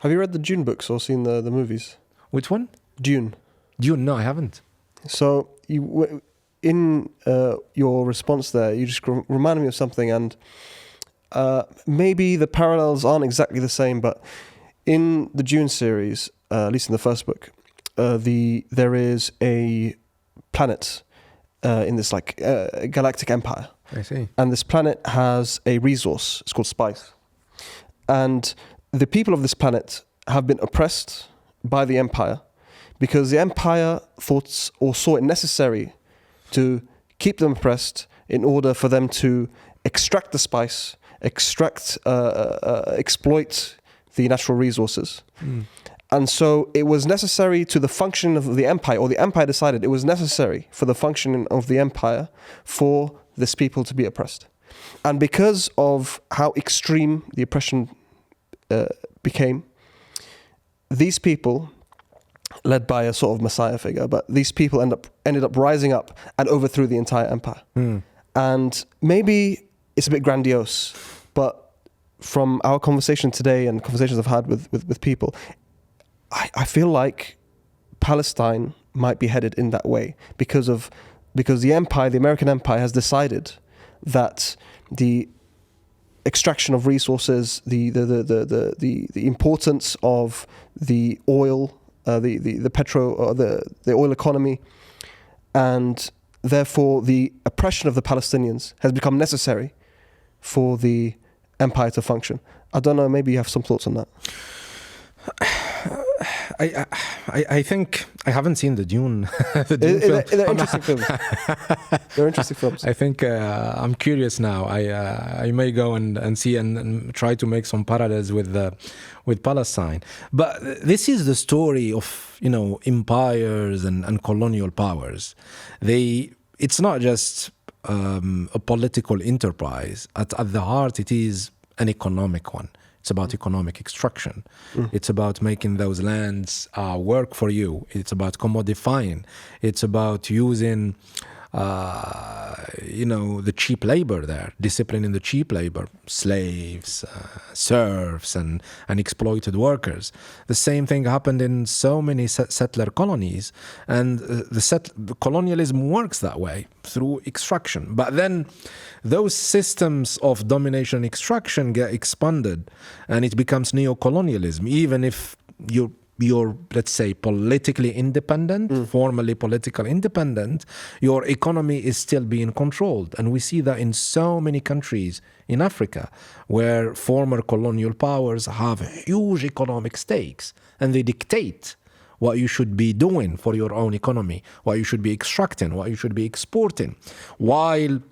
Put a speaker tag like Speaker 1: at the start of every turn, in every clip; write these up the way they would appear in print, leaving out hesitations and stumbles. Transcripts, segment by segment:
Speaker 1: Have you read the Dune books or seen the movies?
Speaker 2: Which one?
Speaker 1: Dune.
Speaker 2: Dune? No, I haven't.
Speaker 1: So in your response there, you just reminded me of something, and maybe the parallels aren't exactly the same, but in the Dune series, at least in the first book, there is a planet in this galactic empire.
Speaker 2: I see.
Speaker 1: And this planet has a resource. It's called spice. And the people of this planet have been oppressed by the empire because the empire thought or saw it necessary to keep them oppressed in order for them to extract the spice, exploit the natural resources. And so it was necessary to the function of the empire, or the empire decided it was necessary for the functioning of the empire for this people to be oppressed. And because of how extreme the oppression became, these people, led by a sort of messiah figure, but these people ended up rising up and overthrew the entire empire. And maybe it's a bit grandiose, but from our conversation today and conversations I've had with people, I feel like Palestine might be headed in that way because the empire, the American empire, has decided that the extraction of resources, the importance of the oil, the oil economy, and therefore the oppression of the Palestinians has become necessary for the empire to function. I don't know, maybe you have some thoughts on that.
Speaker 2: I think I haven't seen the Dune.
Speaker 1: They're interesting films. They're interesting films.
Speaker 2: I think I'm curious now. I may go and see and try to make some parallels with Palestine. But this is the story of empires and colonial powers. It's not just a political enterprise. At the heart, it is an economic one. It's about economic extraction. It's about making those lands work for you. It's about commodifying. It's about using, the cheap labor there, disciplining the cheap labor, slaves, serfs, and exploited workers. The same thing happened in so many settler colonies, and the colonialism works that way, through extraction. But then those systems of domination and extraction get expanded, and it becomes neo-colonialism, even if you're let's say politically independent, formally political independent, your economy is still being controlled. And we see that in so many countries in Africa where former colonial powers have huge economic stakes, and they dictate what you should be doing for your own economy, what you should be extracting, what you should be exporting, while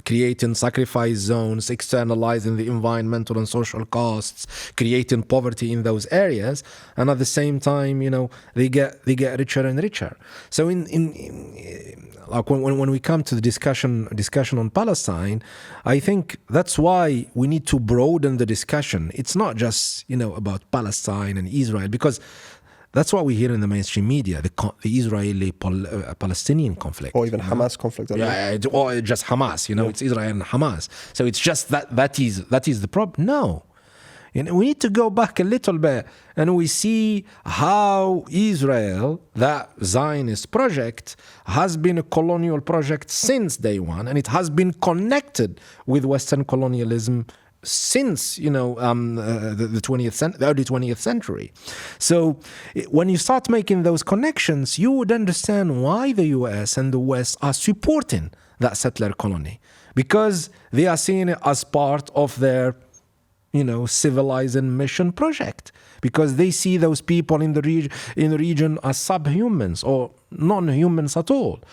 Speaker 2: creating sacrifice zones, externalizing the environmental and social costs, creating poverty in those areas, and at the same time, they get richer and richer. So when we come to the discussion on Palestine, I think that's why we need to broaden the discussion. It's not just about Palestine and Israel, because that's what we hear in the mainstream media, the Israeli-Palestinian conflict.
Speaker 1: Or even Hamas conflict.
Speaker 2: Or just Hamas, it's Israel and Hamas. So it's just that is the problem. No. We need to go back a little bit, and we see how Israel, that Zionist project, has been a colonial project since day one, and it has been connected with Western colonialism since the early 20th century. So when you start making those connections, you would understand why the US and the West are supporting that settler colony, because they are seeing it as part of their civilizing mission project, because they see those people in the region as subhumans or non-humans at all.